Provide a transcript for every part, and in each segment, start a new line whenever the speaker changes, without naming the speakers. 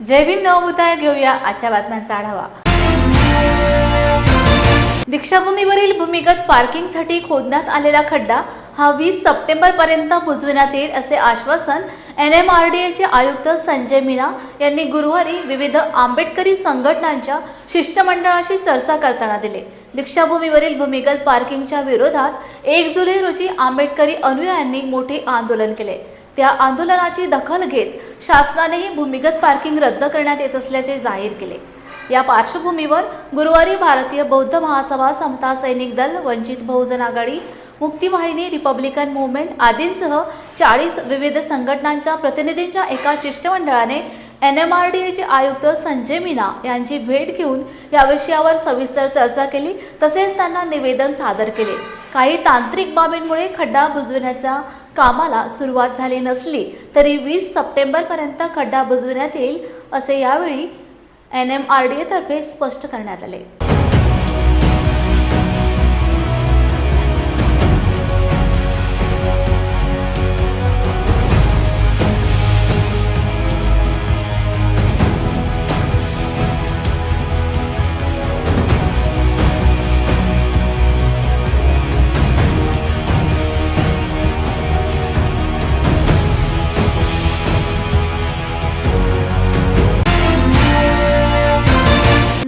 जय भीम नवभूताय घेऊया आजच्या बातम्यांचा आढावा। दीक्षाभूमीवरील भूमिगत पार्किंगसाठी खोदण्यात आलेला खड्डा हा 20 सप्टेंबर पर्यंत बुजविण्यात येईल असे आश्वासन NMRDAचे आयुक्त संजय मीना यांनी गुरुवारी विविध आंबेडकरी संघटनांच्या शिष्टमंडळाशी चर्चा करताना दिले। दीक्षाभूमीवरील भूमिगत पार्किंगच्या विरोधात 1 जुलै रोजी आंबेडकरी अनुयायांनी मोठे आंदोलन केले। त्या आंदोलनाची दखल घेत शासनानेही भूमिगत पार्किंग रद्द करण्यात येत असल्याचे जाहीर केले। या पार्श्वभूमीवर गुरुवारी भारतीय बौद्ध महासभा, समता सैनिक दल, वंचित बहुजन आघाडी, मुक्ती वाहिनी, रिपब्लिकन मूवमेंट आदींसह 40 विविध संघटनांच्या प्रतिनिधींच्या एका शिष्टमंडळाने NMRDAचे आयुक्त संजय मीना यांची भेट घेऊन या विषयावर सविस्तर चर्चा केली। तसेच त्यांना निवेदन सादर केले। काही तांत्रिक बाबींमुळे खड्डा बुजविण्याच्या कामाला सुरुवात झाली नसली तरी 20 सप्टेंबर पर्यंत खड्डा बुजविण्यात येईल असे यावेळी NMRDA तर्फे स्पष्ट करण्यात आले।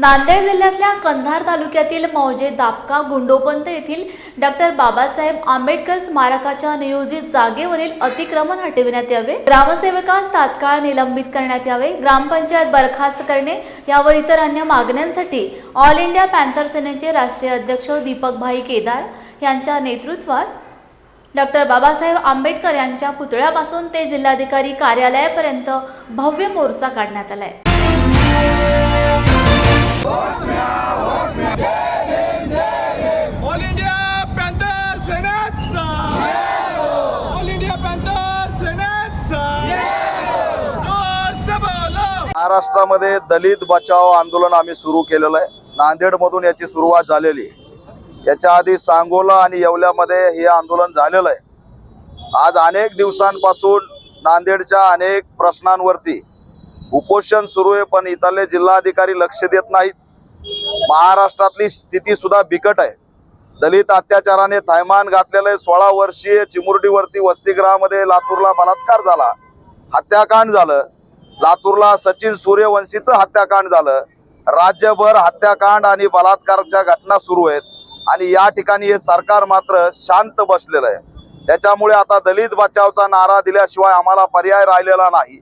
नांदेड जिल्ह्यातल्या कंधार तालुक्यातील मौजे, दापका, गुंडोपंत येथील डॉक्टर बाबासाहेब आंबेडकर स्मारकाच्या नियोजित जागेवरील अतिक्रमण हटविण्यात यावे, ग्रामसेवकास तात्काळ निलंबित करण्यात यावे, ग्रामपंचायत बरखास्त करणे यावर इतर अन्य मागण्यांसाठी ऑल इंडिया पॅन्थर सेनेचे राष्ट्रीय अध्यक्ष दीपकभाई केदार यांच्या नेतृत्वात डॉक्टर बाबासाहेब आंबेडकर यांच्या पुतळ्यापासून ते जिल्हाधिकारी कार्यालयापर्यंत भव्य मोर्चा काढण्यात आलाय।
ऑल इंडिया पॅन्थर सेनेचा, ऑल इंडिया पॅन्थर सेनेचा जोरसे बोलो।
महाराष्ट्रामध्ये दलित बचाव आंदोलन आम्ही सुरू केलेलं आहे। नांदेडमधून याची सुरुवात झालेली आहे। याच्या आधी सांगोला आणि येवल्यामध्ये हे आंदोलन झालेलं आहे। आज अनेक दिवसांपासून नांदेडच्या अनेक प्रश्नांवरती उपोषण सुरू आहे, पण इथले जिल्हाधिकारी लक्ष देत नाहीत। महाराष्ट्रातली स्थिती सुद्धा बिकट आहे। दलित अत्याचाराने थैमान घातलेले 16 वर्षीय चिमुरडीवरती वसतिगृहामध्ये लातूरला बलात्कार झाला, हत्याकांड झालं। लातूरला सचिन सूर्यवंशीचं हत्याकांड झालं। राज्यभर हत्याकांड आणि बलात्काराच्या घटना सुरू आहेत आणि या ठिकाणी हे सरकार मात्र शांत बसलेलं आहे। त्याच्यामुळे आता दलित बचावचा नारा दिल्याशिवाय आम्हाला पर्याय राहिलेला नाही।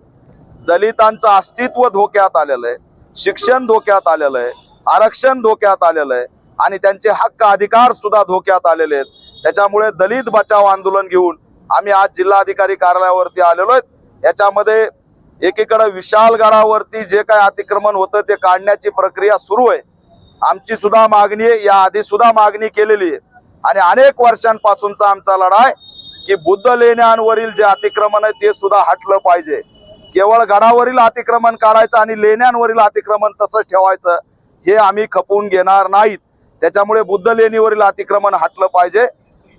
दलितांचं अस्तित्व धोक्यात आलेलं आहे, शिक्षण धोक्यात आलेलं आहे, आरक्षण धोक्यात आलेलं आहे आणि त्यांचे हक्क अधिकार सुद्धा धोक्यात आलेले आहेत। त्याच्यामुळे दलित बचाव आंदोलन घेऊन आम्ही आज जिल्हाधिकारी कार्यालयावरती आलेलो आहेत। याच्यामध्ये एकीकडे विशालगडावरती जे काही अतिक्रमण होतं ते काढण्याची प्रक्रिया सुरू आहे। आमची सुद्धा मागणी आहे, या आधी सुद्धा मागणी केलेली आहे आणि अनेक वर्षांपासूनचा आमचा लढा आहे की बुद्ध लेण्यांवरील जे अतिक्रमण आहे ते सुद्धा हटलं पाहिजे। केवळ गडावरील अतिक्रमण काढायचं आणि लेण्यांवरील अतिक्रमण तसंच ठेवायचं हे आम्ही खपवून घेणार नाहीत। त्याच्यामुळे बुद्ध लेणीवरील अतिक्रमण हटलं पाहिजे।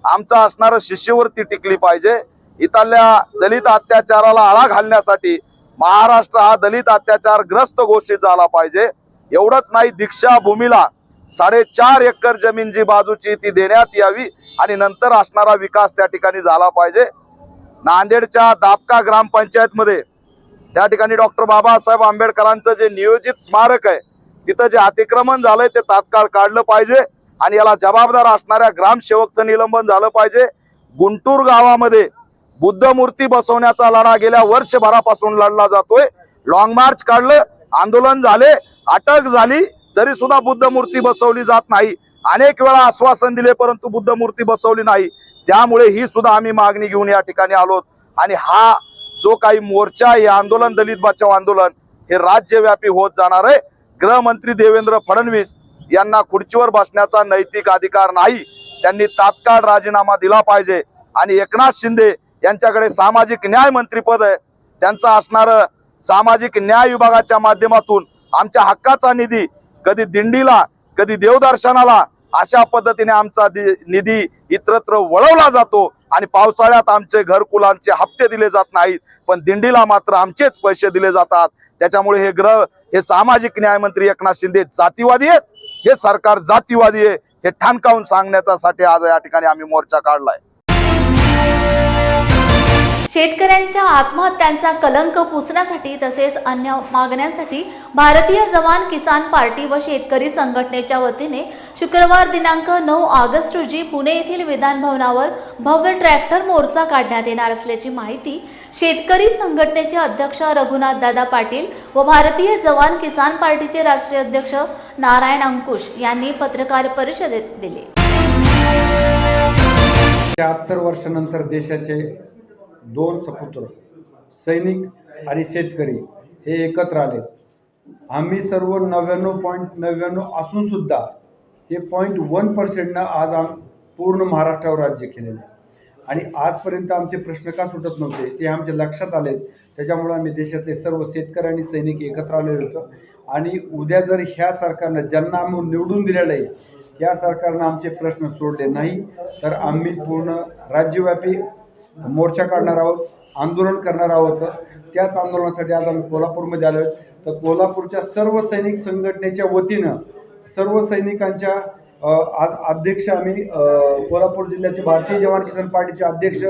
आमचा असणारं शिष्यवृत्ती टिकली पाहिजे। इथल्या दलित अत्याचाराला आळा घालण्यासाठी महाराष्ट्र हा दलित अत्याचार ग्रस्त घोषित झाला पाहिजे। एवढंच नाही, दीक्षाभूमीला 4.5 एकर जमीन जी बाजूची ती देण्यात यावी आणि नंतर असणारा विकास त्या ठिकाणी झाला पाहिजे। नांदेडच्या दापका ग्रामपंचायत मध्ये त्या ठिकाणी डॉक्टर बाबासाहेब आंबेडकरांचं जे नियोजित स्मारक आहे तिथं जे अतिक्रमण झालंय ते तात्काळ काढलं पाहिजे आणि याला जबाबदार असणाऱ्या ग्रामसेवकचं निलंबन झालं पाहिजे। गुंटूर गावामध्ये बुद्ध मूर्ती बसवण्याचा लढा गेल्या वर्षभरापासून लढला जातोय। लॉंग मार्च काढलं, आंदोलन झाले, अटक झाली, तरी सुद्धा बुद्ध मूर्ती बसवली जात नाही। अनेक वेळा आश्वासन दिले परंतु बुद्ध मूर्ती बसवली नाही। त्यामुळे ही सुद्धा आम्ही मागणी घेऊन या ठिकाणी आलोत आणि हा जो काही मोर्चा, हे आंदोलन, दलित बचाव आंदोलन हे राज्यव्यापी होत जाणार आहे। गृहमंत्री देवेंद्र फडणवीस यांना खुर्चीवर बसण्याचा नैतिक अधिकार नाही, त्यांनी तात्काळ राजीनामा दिला पाहिजे आणि एकनाथ शिंदे यांच्याकडे सामाजिक न्याय मंत्रीपद आहे, त्यांचं असणारं सामाजिक न्याय विभागाच्या माध्यमातून आमच्या हक्काचा निधी कधी दिंडीला, कधी देवदर्शनाला, अशा पद्धतीने आमचा निधी इतरत्र वळवला जातो आणि पावसाळ्यात आमचे घरकुलांचे हप्ते दिले जात नाहीत, पण दिंडीला मात्र आमचेच पैसे दिले जातात। त्याच्यामुळे हे सामाजिक न्याय मंत्री एकनाथ शिंदे जातीवादी आहेत, हे सरकार जातीवादी आहे, हे ठणकावून सांगण्यासाठी आज या ठिकाणी आम्ही मोर्चा काढलाय।
शेतकऱ्यांच्या आत्महत्यांचा कलंक पुसण्यासाठी तसेच अन्य मागण्यांसाठी भारतीय जवान किसान पार्टी व शेतकरी संघटनेच्या वतीने शुक्रवार दिनांक 9 ऑगस्ट रोजी पुणे येथील विधान भवनावर भव्य ट्रॅक्टर मोर्चा काढण्यात येणार असल्याची माहिती शेतकरी संघटनेचे अध्यक्ष रघुनाथ दादा पाटील व भारतीय जवान किसान पार्टीचे राष्ट्रीय अध्यक्ष नारायण अंकुश यांनी पत्रकार परिषदेत दिली।
73 वर्षानंतर देशाचे दोन सपुत्र सैनिक आणि शेतकरी हे एकत्र आले। आम्ही सर्व 99.99 असून सुद्धा हे 0.1% आज पूर्ण महाराष्ट्रावर राज्य केलेले आणि आजपर्यंत आमचे प्रश्न का सुटत नव्हते ते आमच्या लक्षात आले। त्याच्यामुळे आम्ही देशातले सर्व शेतकरी आणि सैनिक एकत्र आलेले होतो आणि उद्या जर ह्या सरकारनं ज्यांना आम्ही निवडून दिलेलं आहे या सरकारनं आमचे प्रश्न सोडले नाही तर आम्ही पूर्ण राज्यव्यापी मोर्चा काढणार आहोत, आंदोलन करणार आहोत। त्याच आंदोलनासाठी आज आम्ही कोल्हापूरमध्ये आलो आहोत। तर कोल्हापूरच्या सर्व सैनिक संघटनेच्या वतीनं सर्व सैनिकांच्या आज अध्यक्ष आम्ही कोल्हापूर जिल्ह्याचे भारतीय जवान किसान पार्टीचे अध्यक्ष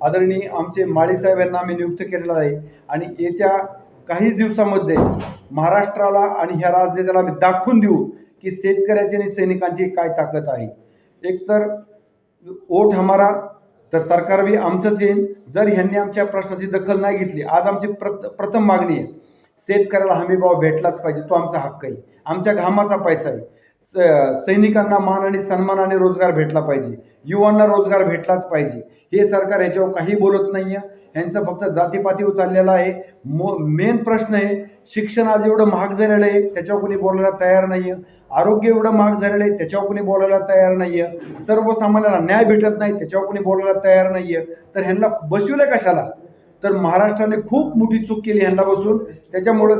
आदरणीय आमचे माळी साहेब यांना आम्ही नियुक्त केलेला आहे आणि येत्या काहीच दिवसामध्ये महाराष्ट्राला आणि ह्या राजनेत्याला आम्ही दाखवून देऊ की शेतकऱ्याची आणि सैनिकांची काय ताकद आहे। एकतर ओठ हमारा तर सरकार भी आमचंच येईल जर ह्यांनी आमच्या प्रश्नाची दखल नाही घेतली। आज आमची प्रथम मागणी आहे शेतकऱ्याला हमीभाव भेटलाच पाहिजे, तो आमचा हक्क आहे, आमच्या घामाचा पैसा आहे। सैनिकांना मान आणि सन्मानाने रोजगार भेटला पाहिजे, युवांना रोजगार भेटलाच पाहिजे। हे सरकार याच्यावर काही बोलत नाही आहे, यांचं फक्त जातीपातीवर चाललेलं आहे। मेन प्रश्न आहे शिक्षण आज एवढं महाग झालेलं आहे त्याच्यावर कोणी बोलायला तयार नाही आहे, आरोग्य एवढं महाग झालेलं आहे त्याच्यावर कोणी बोलायला तयार नाही आहे, सर्वसामान्यांना न्याय भेटत नाही त्याच्यावर कोणी बोलायला तयार नाही आहे। तर ह्यांना बसविलं कशाला? तर महाराष्ट्राने खूप मोठी चूक केली ह्यांना बसून। त्याच्यामुळे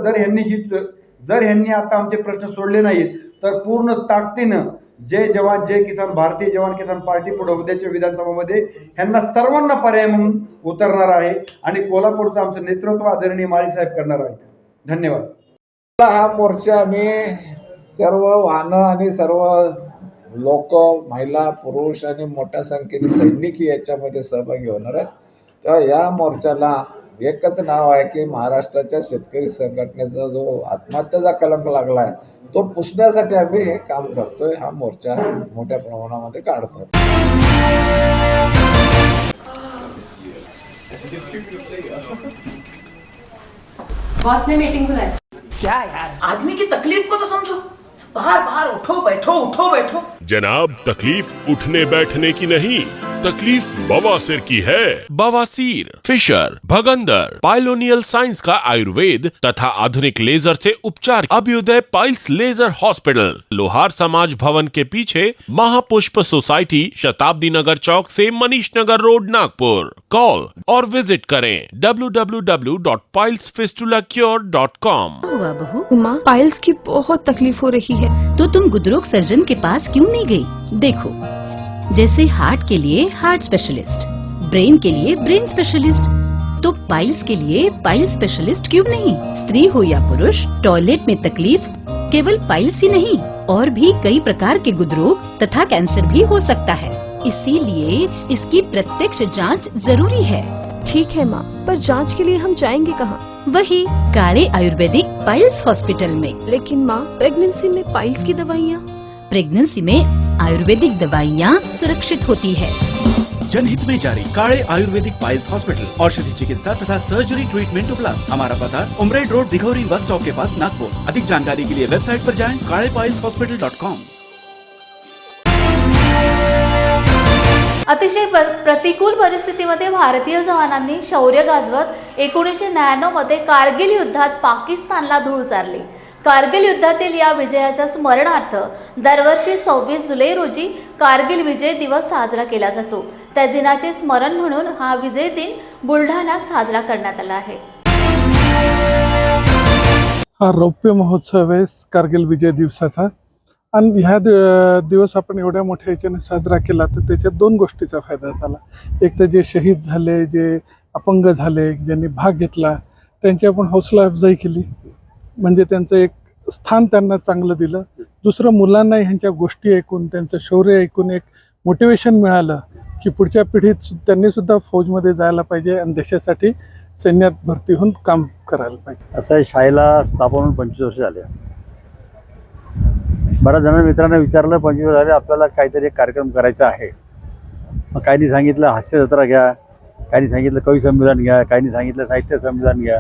जर ह्यांनी आता आमचे प्रश्न सोडले नाहीत तर पूर्ण ताकदीनं जय जवान जय किसान भारतीय जवान किसान पार्टी पुढे उद्याच्या विधानसभामध्ये ह्यांना सर्वांना पर्याय म्हणून उतरणार आहे आणि कोल्हापूरचं आमचं नेतृत्व आदरणीय माळी साहेब करणार आहेत। धन्यवाद।
हा मोर्चा आम्ही सर्व वाहनं आणि सर्व लोक, महिला, पुरुष आणि मोठ्या संख्येने सैनिक याच्यामध्ये सहभागी होणार आहेत। तेव्हा या मोर्चाला एकच नाव आहे की महाराष्ट्राच्या शेतकरी संघटनेचा जो आत्महत्येचा कलंक लागला आहे तो पुसण्यासाठी आम्ही हे काम करतोय, हा मोर्चा मोठ्या प्रमाणामध्ये काढतोय।
बॉस ने मीटिंग बुलाई।
क्या यार, आदमी की तकलीफ को तो समझो। बार बार उठो बैठो।
जनाब, तकलीफ उठने बैठने की नहीं, तकलीफ बवासीर की है। बवासीर, फिशर, भगंदर, पाइलोनियल साइंस का आयुर्वेद तथा आधुनिक लेजर से उपचार। अभ्युदय पाइल्स लेजर हॉस्पिटल, लोहार समाज भवन के पीछे, महापुष्प सोसाइटी, शताब्दी नगर चौक से मनीष नगर रोड, नागपुर। कॉल और विजिट करें www.pilesfistulacure.com।
हुआ बहू? माँ, पाइल्स की बहुत तकलीफ हो रही है। तो तुम गुदरोग सर्जन के पास क्यों नहीं गई? देखो, जैसे हार्ट के लिए हार्ट स्पेशलिस्ट, ब्रेन के लिए ब्रेन स्पेशलिस्ट, तो पाइल्स के लिए पाइल्स स्पेशलिस्ट क्यों नहीं? स्त्री हो या पुरुष, टॉयलेट में तकलीफ केवल पाइल्स ही नहीं और भी कई प्रकार के गुदरोग तथा कैंसर भी हो सकता है। इसीलिए इसकी प्रत्यक्ष जांच जरूरी है।
ठीक है माँ, पर जांच के लिए हम जाएंगे कहाँ?
वही काले आयुर्वेदिक पाइल्स हॉस्पिटल में।
लेकिन माँ, प्रेगनेंसी में पाइल्स की दवाइयाँ?
प्रेगनेंसी में आयुर्वेदिक दवाइयाँ सुरक्षित होती है।
जनहित में जारी काले आयुर्वेदिक पाइल्स हॉस्पिटल, औषधि चिकित्सा तथा सर्जरी ट्रीटमेंट उपलब्ध। हमारा पता उमरेड रोड, दिघौरी बस स्टॉप के पास, नागपुर। अधिक जानकारी के लिए वेबसाइट पर जाएं kalepailshospital.com।
अतिशय प्रतिकूल परिस्थितीमध्ये भारतीय जवानांनी शौर्य गाजवत 1999 मध्ये कारगिल युद्धात पाकिस्तानला धूळ चारली। कारगिल युद्धातील या विजयाच्या स्मरणार्थ दरवर्षी 26 जुलै रोजी कारगिल विजय दिवस साजरा केला जातो। त्या दिनाचे स्मरण म्हणून हा विजय दिन बुलढाण्यात साजरा करण्यात आला आहे।
हा रौप्य महोत्सव आहे कारगिल विजय दिवसाचा
आणि ह्या दिवस आपण एवढ्या मोठ्या ह्याच्याने साजरा केला तर त्याच्यात दोन गोष्टीचा फायदा झाला. एक तर जे शहीद झाले, जे अपंग झाले, ज्यांनी भाग घेतला, त्यांची आपण हौसला अफजाई केली, म्हणजे त्यांचं एक स्थान त्यांना चांगलं दिलं. दुसरं, मुलांना ह्यांच्या गोष्टी ऐकून, त्यांचं शौर्य ऐकून एक मोटिवेशन मिळालं की पुढच्या पिढीत त्यांनी सुद्धा फौजमध्ये जायला पाहिजे आणि देशासाठी सैन्यात भरती होऊन काम करायला पाहिजे.
असं आहे, शाळेला स्थापन होऊन 25 वर्ष झाले. बऱ्याच जणांना मित्रांना विचारलं 25 वर्ष झाले आपल्याला काहीतरी एक कार्यक्रम करायचा आहे. मग काहींनी सांगितलं हास्य जत्रा घ्या, काहींनी सांगितलं कवी संमेलन घ्या, काहींनी सांगितलं साहित्य संमेलन घ्या.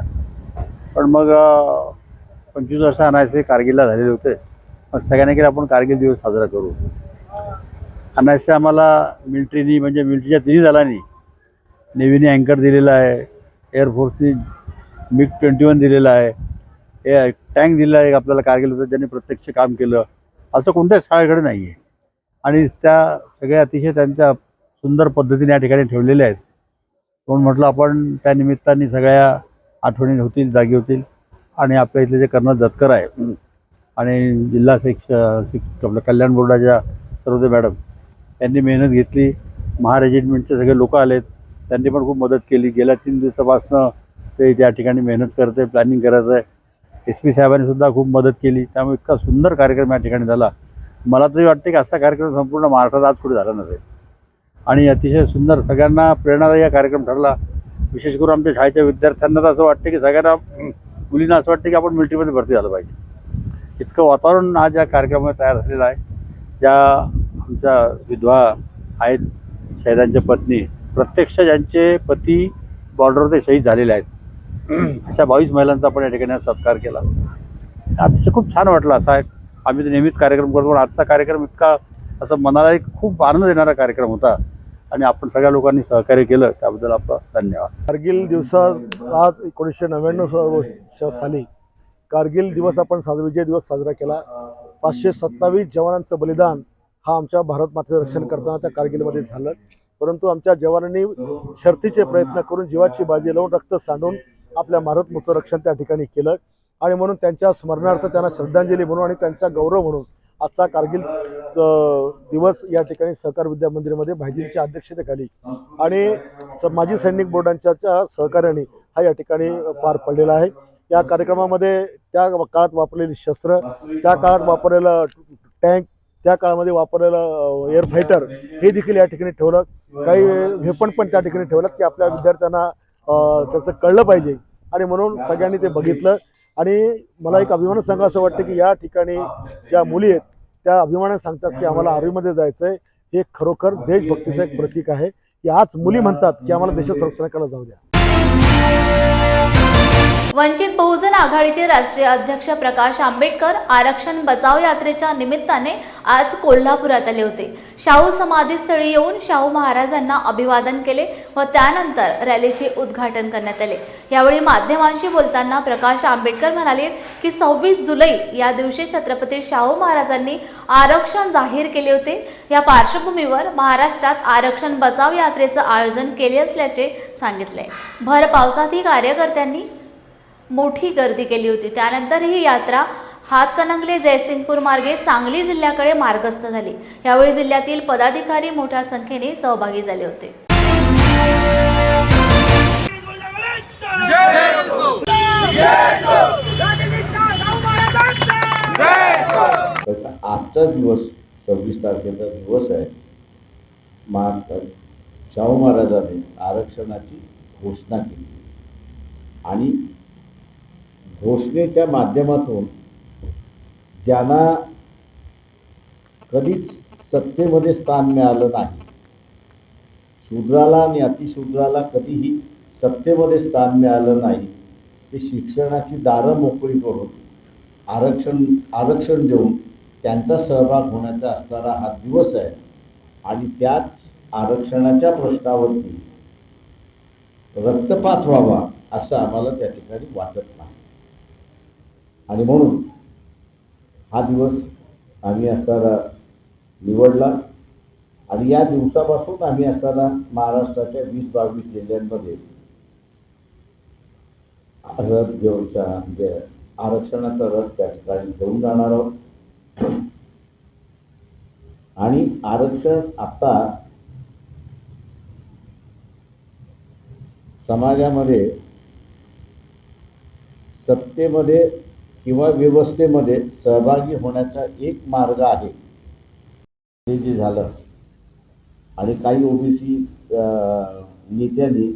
पण मग 25 वर्ष अनायसे कारगिलला झालेले होते. मग सगळ्यांनी केलं आपण कारगिल दिवस साजरा करू. अनायसे आम्हाला मिलिटरीनी, म्हणजे मिलिटरीच्या तिन्ही दलांनी, नेव्हीने अँकर दिलेला आहे, एअरफोर्सनी MiG-21 दिलेला आहे, टँक दिलेला आहे आपल्याला कारगिल होतं, ज्यांनी प्रत्यक्ष काम केलं, असं कोणत्याच शाळेकडे नाही आहे. आणि त्या सगळ्या अतिशय त्यांच्या सुंदर पद्धतीने या ठिकाणी ठेवलेल्या आहेत. म्हणून म्हटलं आपण त्या निमित्ताने सगळ्या आठवणी होतील, जागी होतील. आणि आपल्या इथले जे कर्नल जतकर आहे आणि जिल्हा आपल्या कल्याण बोर्डाच्या सर्वोदय मॅडम यांनी मेहनत घेतली. महारेजिमेंटचे सगळे लोक आलेत, त्यांनी पण खूप मदत केली. गेल्या 3 दिवसापासून ते त्या ठिकाणी मेहनत करते, प्लॅनिंग करायचं आहे. SP साहेबांनी सुद्धा खूप मदत केली. त्यामुळे इतका सुंदर कार्यक्रम या ठिकाणी झाला. मला तरी वाटते की असा कार्यक्रम संपूर्ण महाराष्ट्रात आज कुठे झाला नसेल. आणि अतिशय सुंदर, सगळ्यांना प्रेरणादायी हा कार्यक्रम ठरला. विशेष करून आमच्या शाळेच्या विद्यार्थ्यांना तर असं वाटतं की सगळ्यांना, मुलींना असं वाटतं की आपण मिलिटरीमध्ये भरती झालं पाहिजे. इतकं वातावरण आज या कार्यक्रमात तयार झालेलं आहे. ज्या आमच्या विधवा आहेत, शहीदांच्या पत्नी, प्रत्यक्ष ज्यांचे पती बॉर्डरवर ते शहीद झालेले आहेत, अशा 22 महिलांचा आपण या ठिकाणी सत्कार केला. अतिशय खूप छान वाटलं. असा एक, आम्ही तर नेहमीच कार्यक्रम करतो, पण आजचा कार्यक्रम इतका असं मनाला एक खूप आनंद देणारा कार्यक्रम होता. आणि आपण सगळ्या लोकांनी सहकार्य केलं त्याबद्दल आपलं धन्यवाद.
कारगिल दिवसात आज 1999 साली कारगिल दिवस आपण विजय दिवस साजरा केला. 527 जवानांचं बलिदान हा आमच्या भारत मातेचं रक्षण करताना त्या कारगिलमध्ये झालं. परंतु आमच्या जवानांनी शर्थीचे प्रयत्न करून जीवाची बाजी लावून, रक्त सांडून आपल्या भारतमातेचं रक्षण त्या ठिकाणी केलं. आणि म्हणून त्यांच्या स्मरणार्थ, त्यांना श्रद्धांजली म्हणून आणि त्यांचा गौरव म्हणून आजचा कारगिल दिवस या ठिकाणी सहकार विद्या मंदिरामध्ये भाईजींच्या अध्यक्षतेखाली आणि माजी सैनिक बोर्डांच्या सहकार्याने हा या ठिकाणी पार पडलेला आहे. या कार्यक्रमामध्ये त्या काळात वापरलेली शस्त्र, त्या काळात वापरलेलं टँक, त्या काळामध्ये वापरलेलं एअर फायटर हे देखील या ठिकाणी ठेवलं. काही वेपन पण त्या ठिकाणी ठेवलं की आपल्या विद्यार्थ्यांना त्याचं कळलं पाहिजे. आणि म्हणून सगळ्यांनी ते बघितलं. आणि मला एक अभिमान सांगा असं वाटतं की या ठिकाणी ज्या मुली आहेत त्या अभिमानाने सांगतात की आम्हाला आर्मीमध्ये जायचं आहे. हे खरोखर देशभक्तीचं एक प्रतीक आहे की आज मुली म्हणतात की आम्हाला देशाचं रक्षण करायला जाऊ द्या.
वंचित बहुजन आघाडीचे राष्ट्रीय अध्यक्ष प्रकाश आंबेडकर आरक्षण बचाव यात्रेच्या निमित्ताने आज कोल्हापुरात आले होते. शाहू समाधीस्थळी येऊन शाहू महाराजांना अभिवादन केले व त्यानंतर रॅलीचे उद्घाटन करण्यात आले. यावेळी माध्यमांशी बोलताना प्रकाश आंबेडकर म्हणाले की 26 जुलै या दिवशी छत्रपती शाहू महाराजांनी आरक्षण जाहीर केले होते. या पार्श्वभूमीवर महाराष्ट्रात आरक्षण बचाव यात्रेचं आयोजन केले असल्याचे सांगितले. भर पावसातही कार्यकर्त्यांनी मोठी गर्दी केली होती. त्यानंतर ही यात्रा हातकणंगले जयसिंगपूर मार्गे सांगली जिल्ह्याकडे मार्गस्थ झाली. यावेळी जिल्ह्यातील पदाधिकारी मोठ्या संख्येने सहभागी झाले होते.
आजचा दिवस 26 तारखेचा दिवस आहे. शाहू महाराजांनी आरक्षणाची घोषणा केली आणि घोषणेच्या माध्यमातून ज्यांना कधीच सत्तेमध्ये स्थान मिळालं नाही, शूद्राला आणि अतिशूद्राला कधीही सत्तेमध्ये स्थान मिळालं नाही, ते शिक्षणाची दारं मोकळी करून आरक्षण देऊन त्यांचा सहभाग होण्याचा असणारा हा दिवस आहे. आणि त्याच आरक्षणाच्या प्रश्नावरती रक्तपात व्हावा असं आम्हाला त्या ठिकाणी वाटत नाही. आणि म्हणून हा दिवस आम्ही असायला निवडला. आणि या दिवसापासून आम्ही असायला महाराष्ट्राच्या 20-22 जिल्ह्यांमध्ये रथ घेऊनचा म्हणजे आरक्षणाचा रथ त्या ठिकाणी घेऊन जाणार आहोत. आणि आरक्षण आता समाजामध्ये सत्तेमध्ये किंवा व्यवस्थेमध्ये सहभागी होण्याचा एक मार्ग आहे. हे जे झालं आणि काही ओबीसी नेत्यांनी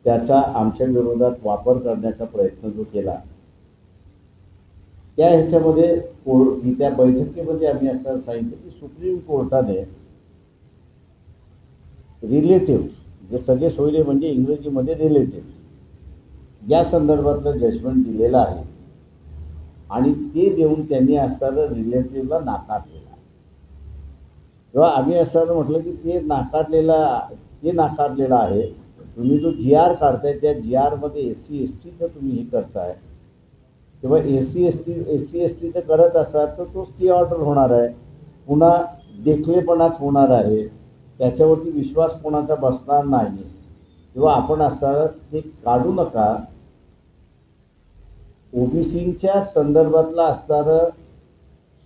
त्याचा आमच्या विरोधात वापर करण्याचा प्रयत्न जो केला, त्या ह्याच्यामध्ये त्या बैठकीमध्ये आम्ही असं सांगितलं की सुप्रीम कोर्टाने रिलेटिव्ह जे सगळे सोयरे म्हणजे इंग्रजीमध्ये रिलेटिव्ह या संदर्भातलं जजमेंट दिलेलं आहे आणि ते देऊन त्यांनी असणारं रिलेटिव्हला नाकारलेलं. तेव्हा आम्ही असं म्हटलं की ते नाकारलेलं आहे. तुम्ही जो GR काढताय त्या GRमध्ये SC STचं तुम्ही हे करताय, तेव्हा SC STचं करत असाल तर तो स्टे ऑर्डर होणार आहे, पुन्हा देखलेपणाच होणार आहे, त्याच्यावरती विश्वास कोणाचा बसणार नाही. तेव्हा आपण असं ते काढू नका. ओबीसीच्या संदर्भातलं असणारं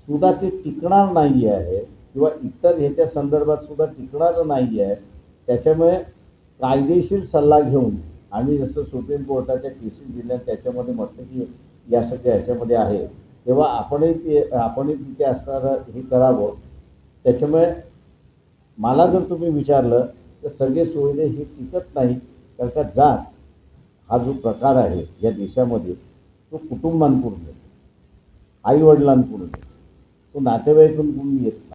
सुद्धा ते टिकणार नाही आहे किंवा इतर ह्याच्या संदर्भात सुद्धा टिकणारं नाही आहे. त्याच्यामुळे कायदेशीर सल्ला घेऊन आम्ही जसं सुप्रीम कोर्टाच्या केसेस दिल्या त्याच्यामध्ये म्हटलं की या सगळ्या ह्याच्यामध्ये आहे, तेव्हा आपणही तिथे असणारं हे करावं. त्याच्यामुळे मला जर तुम्ही विचारलं तर सगळे सोयरे हे टिकत नाही, कारण का जात हा जो प्रकार आहे या देशामध्ये तो कुटुंबांपूर्ण, आईवडिलांपूर्ण, तो नातेवाईकांकडून येत नाही.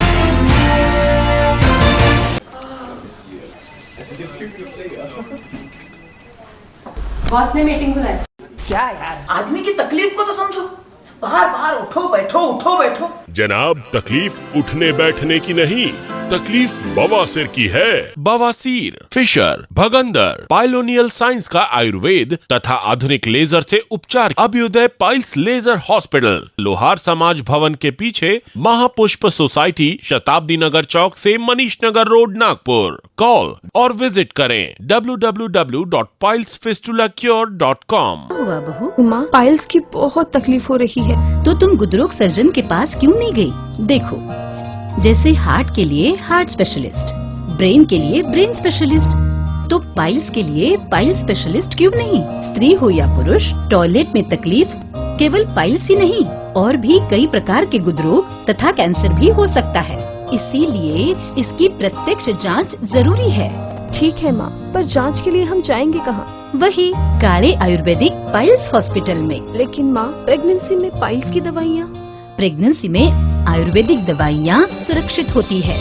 बॉस ने मीटिंग बुलाई।
क्या यार, आदमी की तकलीफ को तो समझो। बाहर बाहर उठो बैठो।
जनाब, तकलीफ उठने बैठने की नहीं, तकलीफ बवासीर की है। बवासीर, फिशर, भगंदर, पाइलोनियल साइंस का आयुर्वेद तथा आधुनिक लेजर से उपचार। अभ्युदय पाइल्स लेजर हॉस्पिटल, लोहार समाज भवन के पीछे, महापुष्प सोसाइटी, शताब्दी नगर चौक से मनीष नगर रोड, नागपुर। कॉल और विजिट करें www.pilesfistulacure.com।
हुआ बहू?
माँ, पाइल्स की बहुत तकलीफ हो रही है।
तो तुम गुदरोग सर्जन के पास क्यों नहीं गई? देखो, जैसे हार्ट के लिए हार्ट स्पेशलिस्ट, ब्रेन के लिए ब्रेन स्पेशलिस्ट, तो पाइल्स के लिए पाइल्स स्पेशलिस्ट क्यों नहीं? स्त्री हो या पुरुष, टॉयलेट में तकलीफ केवल पाइल्स ही नहीं, और भी कई प्रकार के गुदरोग तथा कैंसर भी हो सकता है। इसीलिए इसकी प्रत्यक्ष जांच जरूरी है।
ठीक है माँ, पर जांच के लिए हम जाएंगे कहाँ?
वही काले आयुर्वेदिक पाइल्स हॉस्पिटल में।
लेकिन माँ, प्रेगनेंसी में पाइल्स की दवाइयाँ?
प्रेगनेंसी में आयुर्वेदिक दवाइयाँ सुरक्षित होती है।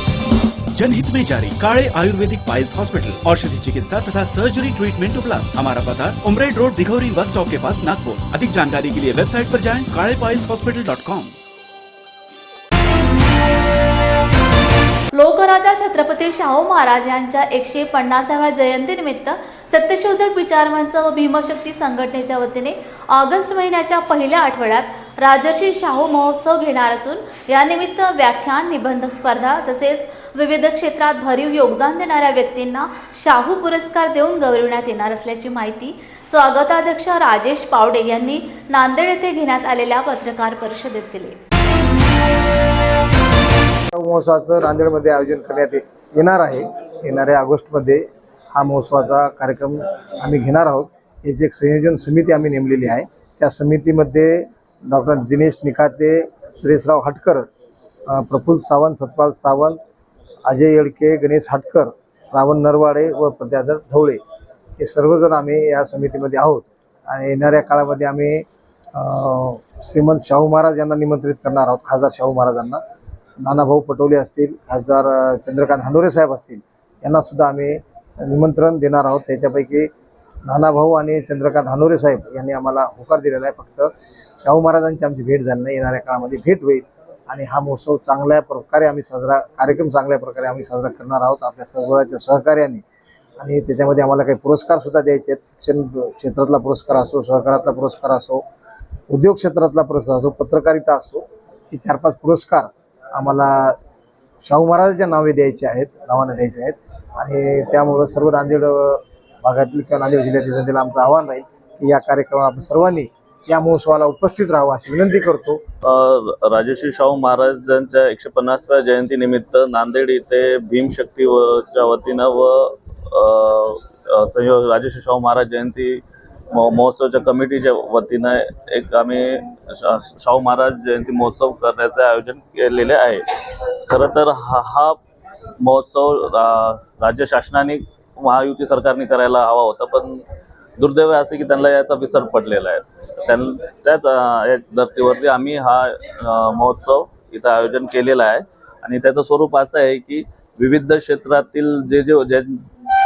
जनहित में जारी। काळे आयुर्वेदिक पाइल्स हॉस्पिटल, औषधि चिकित्सा तथा सर्जरी ट्रीटमेंट उपलब्ध। हमारा पता उमरेड रोड, दिघौरी बस स्टॉप के पास, नागपुर। अधिक जानकारी के लिए वेबसाइट पर जाएं kalepailshospital.com।
लोकराजा छत्रपती शाहू महाराज यांच्या 150व्या जयंतीनिमित्त सत्यशोधक विचारमंच व भीमशक्ती संघटनेच्या वतीने ऑगस्ट महिन्याच्या पहिल्या आठवड्यात राजर्षी शाहू महोत्सव घेणार असून यानिमित्त व्याख्यान, निबंध स्पर्धा तसेच विविध क्षेत्रात भरीव योगदान देणाऱ्या व्यक्तींना शाहू पुरस्कार देऊन गौरविण्यात येणार असल्याची माहिती स्वागताध्यक्ष राजेश पावडे यांनी नांदेड येथे घेण्यात आलेल्या पत्रकार परिषदेत दिली।
महोत्सवाचं नांदेडमध्ये आयोजन करण्यात येणार आहे। येणाऱ्या ऑगस्टमध्ये हा महोत्सवाचा कार्यक्रम आम्ही घेणार आहोत। याची एक संयोजन समिती आम्ही नेमलेली आहे। त्या समितीमध्ये डॉक्टर दिनेश निखाते, सुरेशराव हटकर, प्रफुल्ल सावंत, सतपाल सावंत, अजय येडके, गणेश हटकर, श्रावण नरवाडे व प्रत्यादर ढवळे हे सर्वजण आम्ही या समितीमध्ये आहोत। आणि येणाऱ्या काळामध्ये आम्ही श्रीमंत शाहू महाराज यांना निमंत्रित करणार आहोत, खासदार शाहू महाराजांना। नानाभाऊ पटोले असतील, खासदार चंद्रकांत हंडोरे साहेब असतील, यांना सुद्धा आम्ही निमंत्रण देणार आहोत। त्याच्यापैकी नानाभाऊ आणि चंद्रकांत हंडोरे साहेब यांनी आम्हाला होकार दिलेला आहे। फक्त शाहू महाराजांची आमची भेट झाली नाही। येणाऱ्या काळामध्ये भेट होईल आणि हा महोत्सव चांगल्या प्रकारे आम्ही चांगल्या प्रकारे आम्ही साजरा करणार आहोत आपल्या सर्वांच्या सहकार्याने। आणि त्याच्यामध्ये आम्हाला काही पुरस्कार सुद्धा द्यायचे आहेत। शिक्षण क्षेत्रातला पुरस्कार असो, सहकारातला पुरस्कार असो, उद्योग क्षेत्रातला पुरस्कार असो, पत्रकारिता असो, हे 4-5 पुरस्कार आम्हाला शाहू महाराजांच्या नावाने द्यायचे आहेत। आणि त्यामुळं सर्व नांदेड भागातील किंवा नांदेड जिल्ह्यातील जनतेला आमचं आव्हान राहील की या कार्यक्रमात आपण सर्वांनी
या महोत्सवाला उपस्थित राहावं अशी विनंती करतो.
राजर्षी शाहू महाराजांच्या 150व्या जयंतीनिमित्त नांदेड येथे भीमशक्तीच्या वतीनं व संयोग राजर्षी शाहू महाराज जयंती महोत्सवाच्या कमिटीच्या वतीनं एक आम्ही शाहू महाराज जयंती महोत्सव करण्याचे आयोजन केलेले आहे. खरं तर हा महोत्सव राज्य शासनाने महायुती सरकारने करायला हवा होता, पण दुर्दैव असे की त्यांना याचा विसर पडलेला आहे. त्याच धर्तीवरती आम्ही हा महोत्सव इथं आयोजन केलेला आहे आणि त्याचं स्वरूप असं आहे की विविध क्षेत्रातील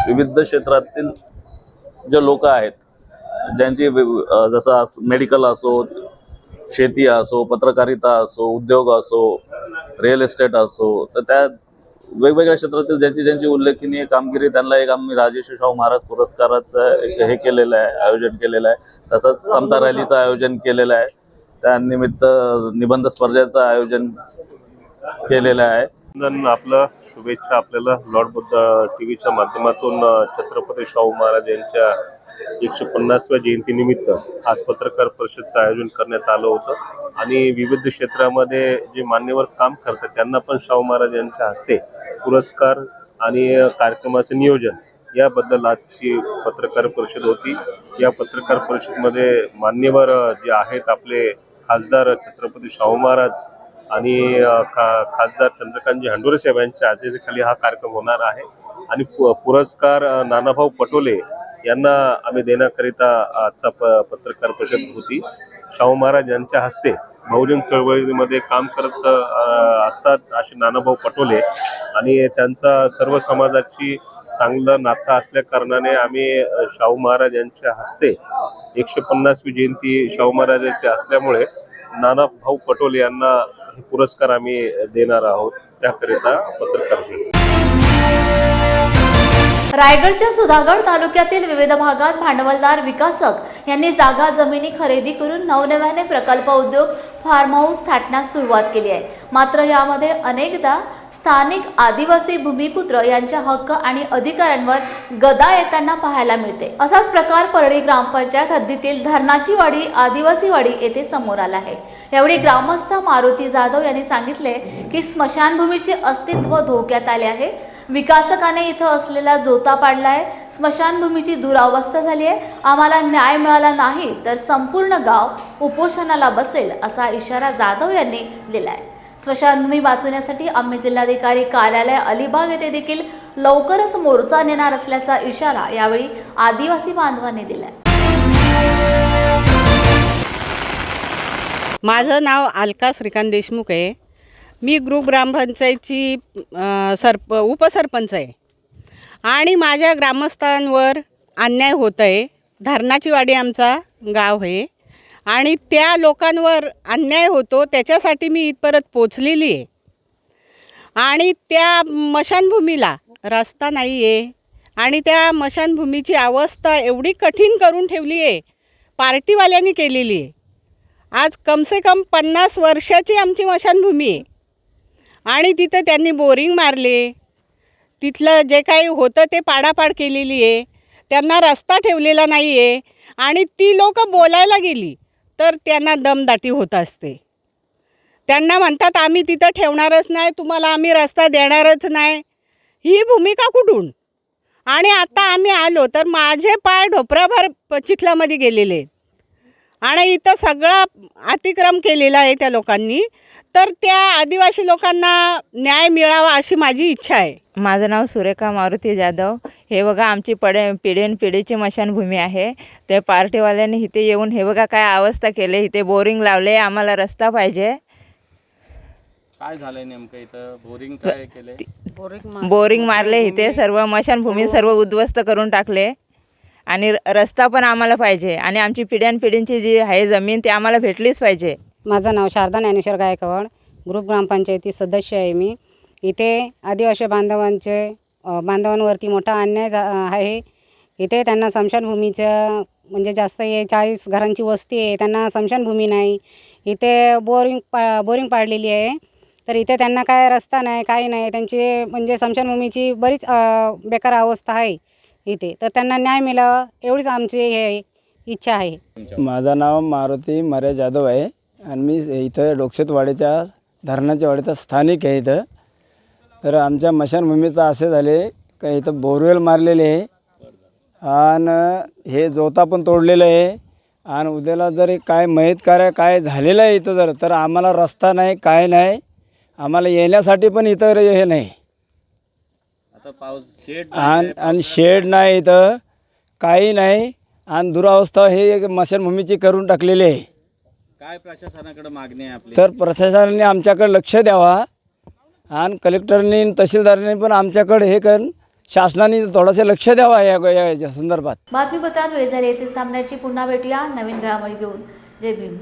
विविध क्षेत्रातील जे लोक आहेत, ज्यांची जसं मेडिकल असो, शेती असो, पत्रकारिता असो, उद्योग असो, रिअल इस्टेट असो, तर त्या वेगवेगळ्या क्षेत्रातील ज्यांची उल्लेखनीय कामगिरी त्यांना एक आम्ही राजर्षी शाहू महाराज पुरस्काराचं हे केलेलं आहे, आयोजन केलेलं आहे. तसंच समता रॅलीचं आयोजन केलेलं आहे. त्यानिमित्त निबंध स्पर्धेचं आयोजन केलेलं आहे.
आपलं शुभेच्छा आपल्याला लॉर्ड बुद्ध टीव्हीच्या माध्यमातून छत्रपती शाहू महाराज यांच्या 150व्या जयंतीनिमित्त आज पत्रकार परिषदचं आयोजन करण्यात आलं होतं आणि विविध क्षेत्रामध्ये जे मान्यवर काम करतात त्यांना पण शाहू महाराज यांच्या हस्ते पुरस्कार आणि कार्यक्रमाचं नियोजन याबद्दल आजची पत्रकार परिषद होती. या पत्रकार परिषदेमध्ये मान्यवर जे आहेत आपले खासदार छत्रपती शाहू महाराज आणि खासदार चंद्रकांतजी हंडोरे साहेब यांच्या हाजेरीखाली हा कार्यक्रम होणार आहे आणि पुरस्कार नानाभाऊ पटोले यांना आम्ही देण्याकरिता आजचा पत्रकार परिषद होती. शाहू महाराज यांच्या हस्ते बहुजन चळवळीमध्ये काम करत असतात असे नानाभाऊ पटोले आणि त्यांचा सर्व समाजाची चांगलं नातं असल्या कारणाने आम्ही शाहू महाराज यांच्या हस्ते 150वी जयंती शाहू महाराजांची असल्यामुळे नानाभाऊ पटोले यांना पुरस्कार आम्ही देणार आहोत. त्याकरिता पत्रकार
रायगडच्या सुधागड तालुक्यातील विविध भागात भांडवलदार विकासक यांनी जागा जमिनी खरेदी करून नवनव्याने प्रकल्प उद्योग फार्म हाऊस थाटण्यास सुरुवात केली आहे. मात्र यामध्ये अनेकदा स्थानिक आदिवासी भूमिपुत्र यांच्या हक्क आणि अधिकारांवर गदा येताना पाहायला मिळते. असाच प्रकार परळी ग्रामपंचायत हद्दीतील धरणाची वाडी आदिवासी वाडी येथे समोर आला आहे. यावेळी ग्रामस्थ मारुती जाधव यांनी सांगितले की स्मशानभूमीचे अस्तित्व धोक्यात आले आहे. विकासकाने इथं असलेला जोता पाडलाय. स्मशानभूमीची दुरावस्था झाली आहे. आम्हाला न्याय मिळाला नाही तर संपूर्ण गाव उपोषणाला बसेल असा इशारा जाधव यांनी दिलाय. स्मशानभूमी वाचवण्यासाठी आम्ही जिल्हाधिकारी कार्यालय अलिबाग येथे देखील लवकरच मोर्चा नेणार असल्याचा इशारा यावेळी आदिवासी बांधवांनी दिलाय.
माझं नाव अलका श्रीकांत देशमुख आहे. मी ग्रुप ग्रामपंचायतची उपसरपंच आहे आणि माझ्या ग्रामस्थांवर अन्याय होत आहे. धरणाची वाडी आमचा गाव आहे आणि त्या लोकांवर अन्याय होतो त्याच्यासाठी मी इथपर्यंत पोचलेली आहे आणि त्या मशानभूमीला रस्ता नाही आहे आणि त्या मशानभूमीची अवस्था एवढी कठीण करून ठेवली आहे, पार्टीवाल्यांनी केलेली आहे. आज कमसे कम 50 वर्षाची आमची मशानभूमी आहे आणि तिथं त्यांनी बोरिंग मारले. तिथलं जे काही होतं ते पाडापाड केलेली आहे. त्यांना रस्ता ठेवलेला नाही आहे आणि ती लोकं बोलायला गेली तर त्यांना दमदाटी होत असते. त्यांना म्हणतात आम्ही तिथं ठेवणारच नाही, तुम्हाला आम्ही रस्ता देणारच नाही. ही भूमिका कुठून? आणि आता आम्ही आलो तर माझे पाय ढोपराभर चिखलामध्ये गेलेले आहेत आणि इथं सगळा अतिक्रम केलेला आहे त्या लोकांनी. तर त्या आदिवासी लोकांना न्याय मिळावा अशी माझी इच्छा आहे.
माझं नाव सुरेखा मारुती जाधव. हे बघा आमची पिढीची मशानभूमी आहे. ते पार्टीवाल्यांनी इथे येऊन हे बघा काय अवस्था केली. इथे बोरिंग लावले. आम्हाला रस्ता पाहिजे.
काय झालंय नेमकं इथं? बोरिंग काय केले?
बोरिंग मारले. इथे सर्व मशानभूमी सर्व उद्ध्वस्त करून टाकले आणि रस्ता पण आम्हाला पाहिजे आणि आमची पिढ्यानपिढींची जी आहे जमीन ती आम्हाला भेटलीच पाहिजे.
माझं नाव शारदा ज्ञानेश्वर गायकवाड. ग्रुप ग्रामपंचायती सदस्य आहे मी. इथे आदिवासी बांधवांवरती मोठा अन्याय आहे. इथे त्यांना स्मशानभूमीचं म्हणजे जास्त 40 घरांची वस्ती आहे, त्यांना स्मशानभूमी नाही. इथे बोरिंग पाडलेली आहे. तर इथे त्यांना काय रस्ता नाही, काही नाही. त्यांची म्हणजे स्मशानभूमीची बरीच बेकार अवस्था आहे इथे. तर त्यांना न्याय मिळावा एवढीच आमची हे आहे इच्छा आहे.
माझं नाव मारुती मरे जाधव आहे आणि मी इथं डोकशेतवाडीच्या धरणाच्या वाडीचा स्थानिक आहे इथं. तर आमच्या मशानभूमीचं असे झाले का इथं बोरवेल मारलेले आहे आणि हे जोता पण तोडलेलं आहे आणि उद्याला जरी काय मयत कार्य काय झालेलं आहे इथं तर आम्हाला रस्ता नाही काय नाही, आम्हाला येण्यासाठी पण इथं हे नाही
आता पाऊस शेड
आणि शेड नाही इथं काही नाही आणि दुरावस्था हे मशानभूमीची करून टाकलेली आहे.
काय प्रशासनाकडे मागणी आहे आपली?
तर प्रशासनाने आमच्याकडे लक्ष द्यावा आणि कलेक्टरनी तहसीलदारांनी पण आमच्याकडे हे कर शासनाने थोडंसं लक्ष द्यावा या संदर्भात.
बातमीपत्रात वेळ झाली येथे सामन्याची पुन्हा भेटूया नवीन घडामोडी घेऊन. जय भीम.